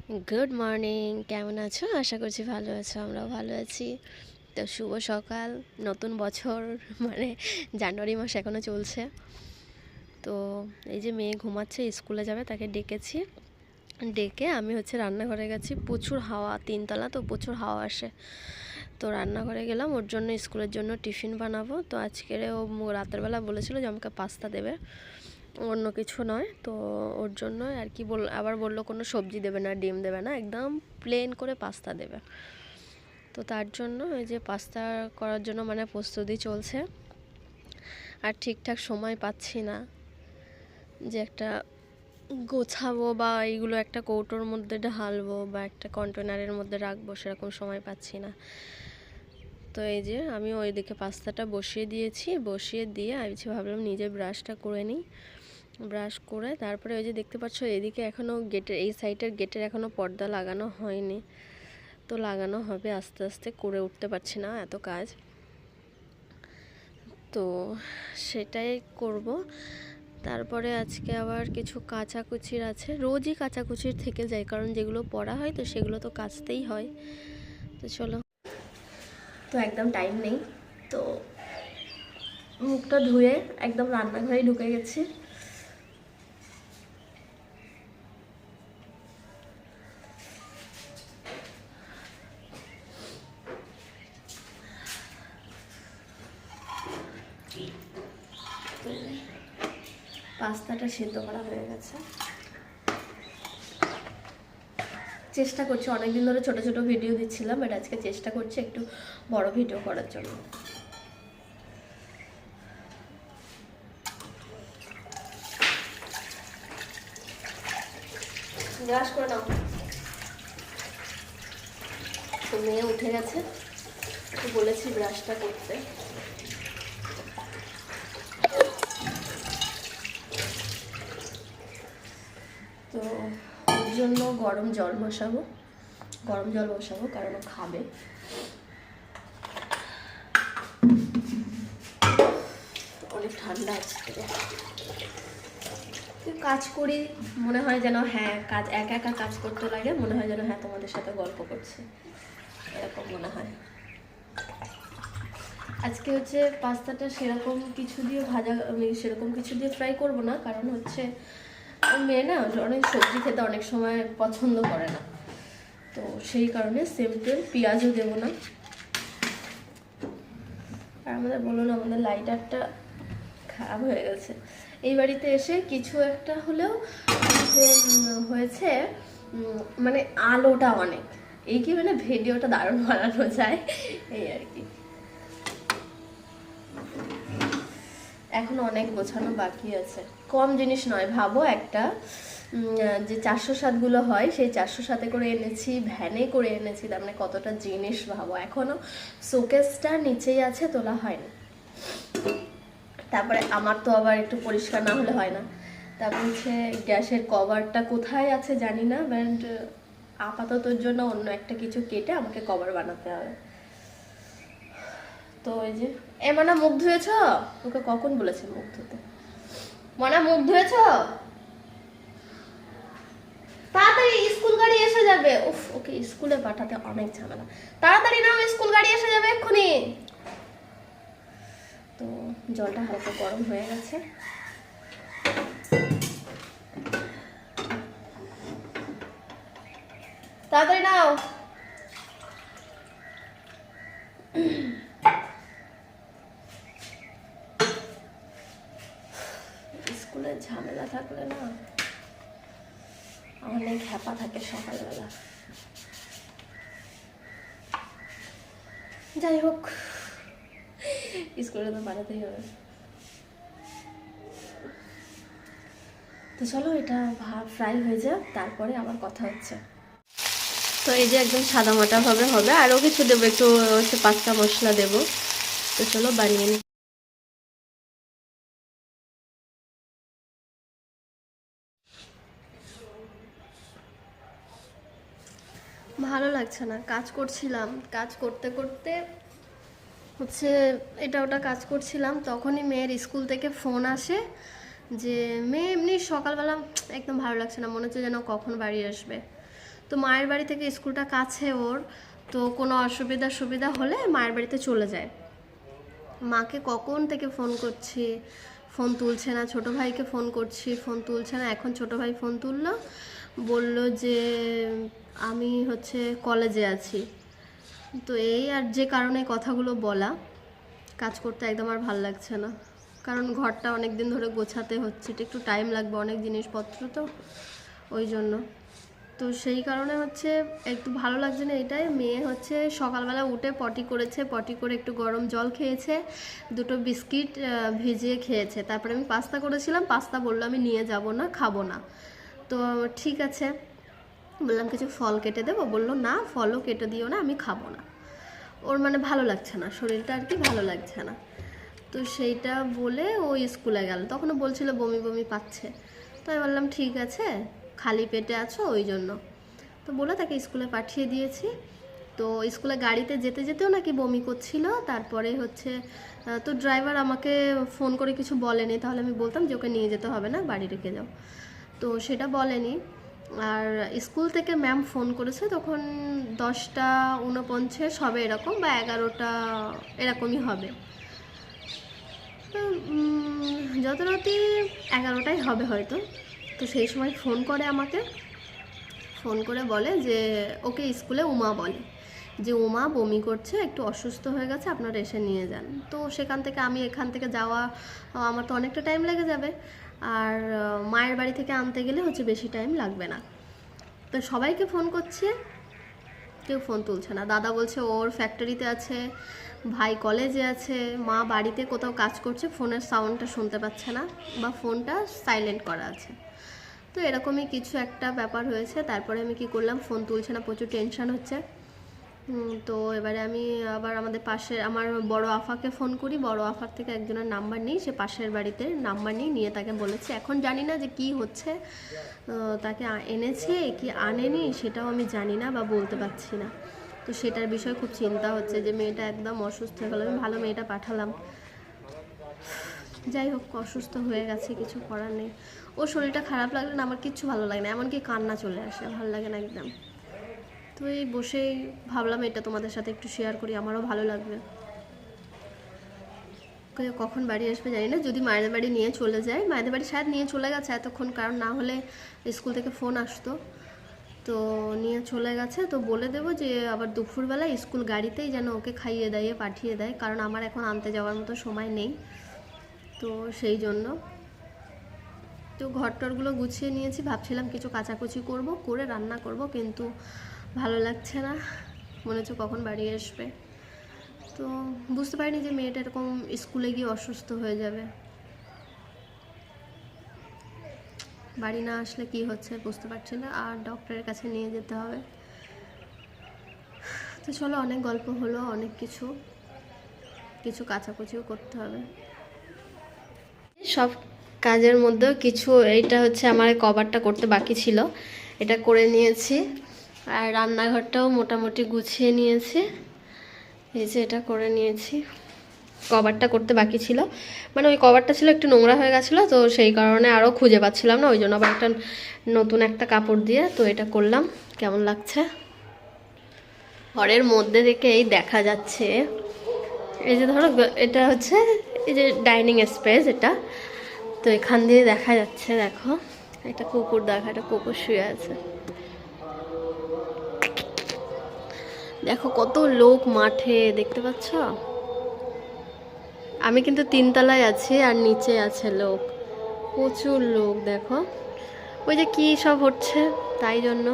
Good morning, কেমন আছো? আশা করছি ভালো আছো, আমরাও ভালো আছি। তো শুভ সকাল, নতুন বছর, মানে জানুয়ারি মাস এখনও চলছে। তো এই যে মেয়ে ঘুমাচ্ছে, স্কুলে যাবে, তাকে ডেকেছি। ডেকে আমি রান্নাঘরে গেছি। প্রচুর হাওয়া, তিনতলা তো প্রচুর হাওয়া আসে। তো রান্নাঘরে গেলাম, ওর জন্য স্কুলের জন্য টিফিন বানাবো। তো আজকের ও রাতের বেলা বলেছিল যে আমাকে পাস্তা দেবে, অন্য কিছু নয়। তো ওর জন্য আর কি আবার বললো কোনো সবজি দেবে না, ডিম দেবে না, একদম প্লেন করে পাস্তা দেবে। তো তার জন্য ওই যে পাস্তা করার জন্য মানে প্রস্তুতি চলছে। আর ঠিকঠাক সময় পাচ্ছি না যে একটা গোছাবো বা এইগুলো একটা কৌটোর মধ্যে ঢালবো বা একটা কন্টেনারের মধ্যে রাখবো, সেরকম সময় পাচ্ছি না। তো এই যে আমি ওইদিকে পাস্তাটা বসিয়ে দিয়েছি, বসিয়ে দিয়ে আমি ভাবলাম নিজে ব্রাশটা করে নিই। ব্রাশ করে তারপরে ওই যে দেখতে পাচ্ছ এদিকে এখনও গেটের এই সাইডের গেটের এখনও পর্দা লাগানো হয়নি। তো লাগানো হবে আস্তে আস্তে, করে উঠতে পারছি না এত কাজ। তো সেটাই করব। তারপরে আজকে আবার কিছু কাচাকুচির আছে, রোজই কাচাকুচির থেকে যায়, কারণ যেগুলো পড়া হয় তো সেগুলো তো কাচতেই হয়। তো চলো, তো একদম টাইম নেই, তো মুখটা ধুয়ে একদম রান্নাঘরে ঢুকে গেছি। পাস্তাটা সেদ্ধ করা হয়ে গেছে। চেষ্টা করছি, অনেকদিন ধরে ছোট ছোট ভিডিও দিচ্ছিলাম, বাট আজকে চেষ্টা করছি একটু বড় ভিডিও করার জন্য। ব্রাশ করে নাও। তো মেয়ে উঠে গেছে, তো বলেছি ব্রাশটা করতে। তো ওর জন্য গরম জল বসাবো, কারণ ও খাবে। অনেক ঠান্ডা আজকে। কাজ করি, মনে হয় যেন হ্যাঁ কাজ একা একা কাজ করতে লাগে, মনে হয় যেন হ্যাঁ তোমাদের সাথে গল্প করছে, এরকম মনে হয়। আজকে পাস্তাটা সেরকম কিছু দিয়ে ভাজা, আমি সেরকম কিছু দিয়ে ফ্রাই করব না, কারণ মেয়ে না অনেক সবজি খেতে অনেক সময় পছন্দ করে না। তো সেই কারণে সিম্পল, পেঁয়াজও দেবো না। আর আমাদের লাইটারটা খারাপ হয়ে গেছে। এই বাড়িতে এসে কিছু একটা হলেও হয়েছে, মানে আলোটা অনেক, এই কি মানে ভিডিওটা দারুণ বানানো যায়, এই আর কি। এখন অনেক গোছানো বাকি আছে, কম জিনিস নয়। ভাবো একটা যে 407গুলো হয়, সেই 407 করে এনেছি, ভ্যানে করে এনেছি, তার মানে কতটা জিনিস ভাবো। এখনও শোকেসটা নিচেই আছে, তোলা হয়নি। তারপরে আমার তো আবার একটু পরিষ্কার না হলে হয় না। তারপর গ্যাসের কভারটা কোথায় আছে জানি না, বাট আপাততর জন্য অন্য একটা কিছু কেটে আমাকে কভার বানাতে হবে। তো ওই যে মানা মুখ ধুয়েছ? ওকে কখন বলেছে মুখ ধুতে? মনা মুখ ধুয়েছ? তাড়াতাড়ি, স্কুল গাড়ি এসে যাবে। উফ, ওকে স্কুলে পাঠাতে অনেক ঝামেলা। তাড়াতাড়ি নাও, স্কুল গাড়ি এসে যাবে এক্ষুনি। তো জলটা হালকা গরম হয়ে গেছে। তাড়াতাড়ি নাও। স্কুলে ঝামেলা থাকলে না অনেক হ্যাপা থাকে সকালবেলা। যাই হোক, স্কুলে তো বানাতেই হবে। তো চলো, এটা ফ্রাই হয়ে যাক, তারপরে আবার কথা হচ্ছে। তো এই যে একদম সাদা মাটা ভাবে হবে, আরও কিছু দেবো, একটু পাস্তা মশলা দেবো। তো চলো বানিয়ে নিই। ভালো লাগছে না, কাজ করছিলাম, কাজ করতে করতে এটা ওটা কাজ করছিলাম, তখনই মেয়ের স্কুল থেকে ফোন আসে যে মেয়ে এমনি সকালবেলা একদম ভালো লাগছে না, মনে হচ্ছে যেন কখন বাড়ি আসবে। তো তো মায়ের বাড়ি থেকে স্কুলটা কাছে ওর, তো কোনো সুবিধা হলে মায়ের বাড়িতে চলে যায়। মাকে কখন থেকে ফোন করছি, ফোন তুলছে না। ছোটো ভাইকে ফোন করছি, ফোন তুলছে না। এখন ছোটো ভাই ফোন তুললো, বলল যে আমি হচ্ছে কলেজে আছি। তো এই আর যে কারণে কথাগুলো বলা, কাজ করতে একদম আর ভাল লাগছে না, কারণ ঘরটা অনেক দিন ধরে গোছাতে হচ্ছে, একটু টাইম লাগবে, অনেক জিনিসপত্র তো ওই জন্য। তো সেই কারণে হচ্ছে একটু ভালো লাগছে না। এটাই মেয়ে হচ্ছে সকালবেলা উঠে পটি করেছে, পটি করে একটু গরম জল খেয়েছে, দুটো বিস্কিট ভিজিয়ে খেয়েছে। তারপরে আমি পাস্তা করেছিলাম, পাস্তা বললো আমি নিয়ে যাব না, খাবো না। তো ঠিক আছে, বললাম কিছু ফল কেটে দেবো, বললো না ফলও কেটে দিও না, আমি খাবো না। ওর মানে ভালো লাগছে না, শরীরটা আর কি ভালো লাগছে না। তো সেইটা বলে ও স্কুলে গেল, তখনও বলছিল বমি বমি পাচ্ছে। তো আমি বললাম ঠিক আছে, খালি পেটে আছো ওই জন্য। তো বলে তাকে স্কুলে পাঠিয়ে দিয়েছি। তো স্কুলে গাড়িতে যেতে যেতেও নাকি বমি করছিল। তারপরে হচ্ছে তো ড্রাইভার আমাকে ফোন করে কিছু বলেনি, তাহলে আমি বলতাম যে ওকে নিয়ে যেতে হবে না, বাড়ি রেখে যাও। তো সেটা বলেনি। আর স্কুল থেকে ম্যাম ফোন করেছে তখন 10:49 হবে এরকম, বা 11টা এরকমই হবে। যত রাতি 11টাই হবে হয়তো। তো সেই সময় ফোন করে আমাকে, ফোন করে বলে যে ওকে স্কুলে উমা বলে যে উমা বমি করছে, একটু অসুস্থ হয়ে গেছে, আপনারা এসে নিয়ে যান। তো সেখান থেকে আমি এখান থেকে যাওয়া আমার তো অনেকটা টাইম লেগে যাবে, আর মায়ের বাড়ি থেকে আনতে গেলে হচ্ছে বেশি টাইম লাগবে না। তো সবাইকে ফোন করছে, কেউ ফোন তুলছে না। দাদা বলছে ওর ফ্যাক্টরিতে আছে, ভাই কলেজে আছে, মা বাড়িতে কোথাও কাজ করছে, ফোনের সাউন্ডটা শুনতে পাচ্ছে না, বা ফোনটা সাইলেন্ট করা আছে। তো এরকমই কিছু একটা ব্যাপার হয়েছে। তারপরে আমি কি করলাম, ফোন তুলছে না, প্রচুর টেনশন হচ্ছে। তো এবারে আমি আবার আমাদের পাশে আমার বড় আফাকে ফোন করি, বড় আফার থেকে একজনের নাম্বার নিই, সে পাশের বাড়িতে নাম্বার নিয়ে তাকে বলেছি। এখন জানি না যে কি হচ্ছে, তাকে এনেছে কি আনেনি সেটাও আমি জানি না বা বলতে পারছি না। তো সেটার বিষয়ে খুব চিন্তা হচ্ছে যে মেয়েটা একদম অসুস্থ হয়ে গেল। আমি ভালো মেয়েটা পাঠালাম, যাই হোক অসুস্থ হয়ে গেছে, কিছু করার নেই। ওর শরীরটা খারাপ লাগলে না আমার কিচ্ছু ভালো লাগে না, এমনকি কান্না চলে আসে, ভালো লাগে না একদম। তো এই বসেই ভাবলাম এটা তোমাদের সাথে একটু শেয়ার করি, আমারও ভালো লাগবে। কখন বাড়ি আসবে জানি না, যদি মায়ের বাড়ি নিয়ে চলে যায়, মায়ের বাড়ি শায়দ নিয়ে চলে গেছে এতক্ষণ, কারণ না হলে স্কুল থেকে ফোন আসতো। তো নিয়ে চলে গেছে, তো বলে দেবো যে আবার দুপুরবেলা স্কুল গাড়িতেই যেন ওকে খাইয়ে দাইয়ে পাঠিয়ে দেয়, কারণ আমার এখন আনতে যাওয়ার মতো সময় নেই। তো সেই জন্য তো ঘরটরগুলো গুছিয়ে নিয়েছি, ভাবছিলাম কিছু কাচাকুচি করব, করে রান্না করব, কিন্তু ভালো লাগছে না, মনে হচ্ছে কখন বাড়ি আসবে। তো বুঝতে পারিনি যে মেয়েটা এরকম স্কুলে গিয়ে অসুস্থ হয়ে যাবে। বাড়ি না আসলে কি হচ্ছে বুঝতে পারছি না, আর ডক্টরের কাছে নিয়ে যেতে হবে। তো চলো, অনেক গল্প হলো, অনেক কিছু কিছু কাচাকুচিও করতে হবে। সব কাজের মধ্যেও কিছু, এইটা হচ্ছে আমার কভারটা করতে বাকি ছিল, এটা করে নিয়েছি। আর রান্নাঘরটাও মোটামুটি গুছিয়ে নিয়েছি, এই যে এটা করে নিয়েছি। কভারটা করতে বাকি ছিল, মানে ওই কভারটা ছিল একটু নোংরা হয়ে গেছিলো, তো সেই কারণে আরও খুঁজে পাচ্ছিলাম না, ওই জন্য আবার একটা নতুন একটা কাপড় দিয়ে তো এটা করলাম। কেমন লাগছে? ঘরের মধ্যে থেকে এই দেখা যাচ্ছে, এই যে ধরো এটা হচ্ছে এই যে ডাইনিং স্পেস, এটা তো এখান দিয়ে দেখা যাচ্ছে, দেখো একটা কুকুর, দেখা একটা কুকুর শুয়ে আছে, দেখো কত লোক মাঠে, দেখতে পাচ্ছ? আমি কিন্তু 3তলায় আছি আর নিচে আছে লোক, প্রচুর লোক, দেখো ওই যে কি সব হচ্ছে তাই জন্য।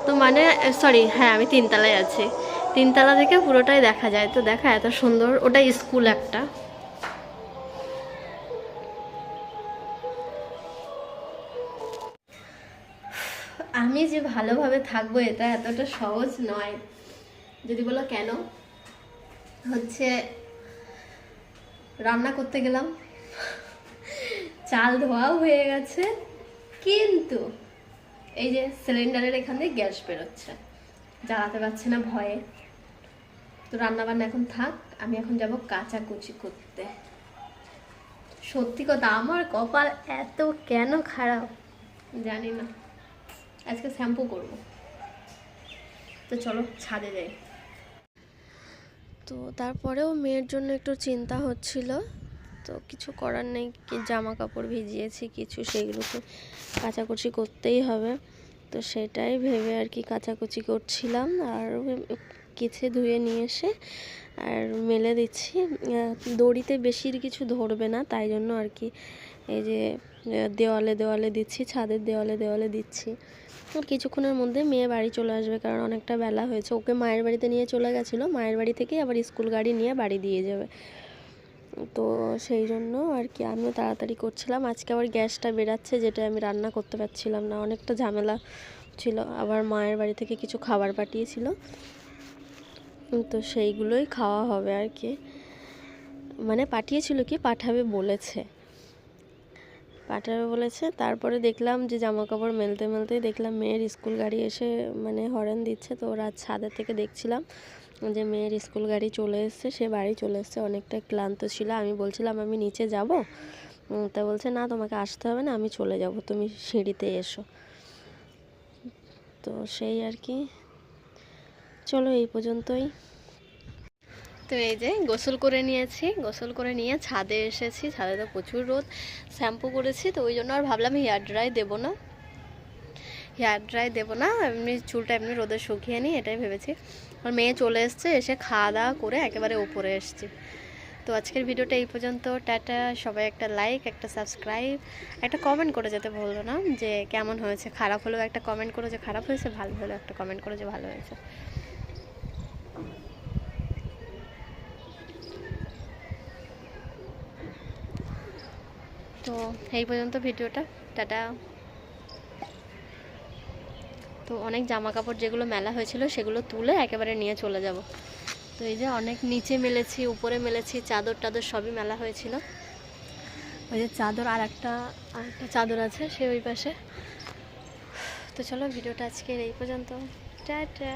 তো মানে সরি, হ্যাঁ আমি 3তলায় আছি, 3তলা থেকে পুরোটাই দেখা যায়, তো দেখা এত সুন্দর, ওটা স্কুল একটা। আমি যে ভালোভাবে থাকবো এটা এতটা সহজ নয়, যদি বলো কেন, হচ্ছে রান্না করতে গেলাম, চাল ধোয়াও হয়ে গেছে, কিন্তু এই যে সিলিন্ডারের এখান দিয়ে গ্যাস বেরোচ্ছে, জ্বালাতে পারছে না ভয়ে। তো রান্নাবান্না এখন থাক, আমি এখন যাব কাচাকুচি করতে। সত্যি কথা, আমার কপাল এত কেন খারাপ জানি না, আজকে শ্যাম্পু করবো। তো চলো ছাদে যাই। তো তারপরেও মেয়ের জন্য একটু চিন্তা হচ্ছিল, তো কিছু করার নেই, কি জামা কাপড় ভিজিয়েছি কিছু, সেগুলো তো কাচাকুচি করতেই হবে। তো সেটাই ভেবে আর কি কাচাকুচি করছিলাম, আর কেচে ধুয়ে নিয়ে এসে আর মেলে দিচ্ছি। দড়িতে বেশি কিছু ধরবে না, তাই জন্য আর কি এই যে দেওয়ালে দেওয়ালে দিচ্ছি, ছাদের দেওয়ালে দেওয়ালে দিচ্ছি। আর কিছুক্ষণের মধ্যে মেয়ে বাড়ি চলে আসবে, কারণ অনেকটা বেলা হয়েছে। ওকে মায়ের বাড়িতে নিয়ে চলে গেছিলো, মায়ের বাড়ি থেকে আবার স্কুল গাড়ি নিয়ে বাড়ি দিয়ে যাবে। তো সেই জন্য আর কি আমিও তাড়াতাড়ি করছিলাম। আজকে আবার গ্যাসটা বেরাচ্ছে, যেটা আমি রান্না করতে পারছিলাম না, অনেকটা ঝামেলা ছিল। আবার মায়ের বাড়ি থেকে কিছু খাবার পাঠিয়েছিল, তো সেইগুলোই খাওয়া হবে আর কি। মানে পাঠিয়েছিল কি, পাঠাবে বলেছে। তারপরে দেখলাম যে জামা কাপড় মেলতে মেলতেই দেখলাম মেয়ের স্কুল গাড়ি এসে মানে হর্ন দিচ্ছে। তো রাত ছাদের থেকে দেখছিলাম যে মেয়ের স্কুল গাড়ি চলে এসছে, সে বাড়ি চলে এসছে, অনেকটা ক্লান্ত ছিল। আমি বলছিলাম আমি নিচে যাব, তা বলছে না তোমাকে আসতে হবে না, আমি চলে যাব, তুমি সিঁড়িতে এসো। তো সেই আর কি, চলো এই পর্যন্তই। তো এই যে গোসল করে নিয়েছি, গোসল করে নিয়ে ছাদে এসেছি। ছাদে তো প্রচুর রোদ, শ্যাম্পু করেছি, তো ওই জন্য আর ভাবলাম হেয়ার ড্রাই দেবো না, এমনি চুলটা এমনি রোদে শুকিয়ে নিই, এটাই ভেবেছি। আর মেয়ে চলে এসছে, এসে খাওয়া দাওয়া করে একেবারে উপরে এসছি। তো আজকের ভিডিওটা এই পর্যন্ত। টাটা। সবাই একটা লাইক, একটা সাবস্ক্রাইব, একটা কমেন্ট করে যেতে ভুলো না যে কেমন হয়েছে। খারাপ হলেও একটা কমেন্ট করো যে খারাপ হয়েছে, ভালো হলেও একটা কমেন্ট করো যে ভালো হয়েছে। তো এই পর্যন্ত ভিডিওটা, টাটা। তো অনেক জামা কাপড় যেগুলো মেলা হয়েছিল সেগুলো তুলে একেবারে নিয়ে চলে যাব। তো এই যে অনেক নিচে মেলেছি, উপরে মেলেছি, চাদর টাদর সবই মেলা হয়েছিল। ওই যে চাদর, আর একটা চাদর আছে সে ওই পাশে। তো চলো ভিডিওটা আজকের এই পর্যন্ত, টাটা।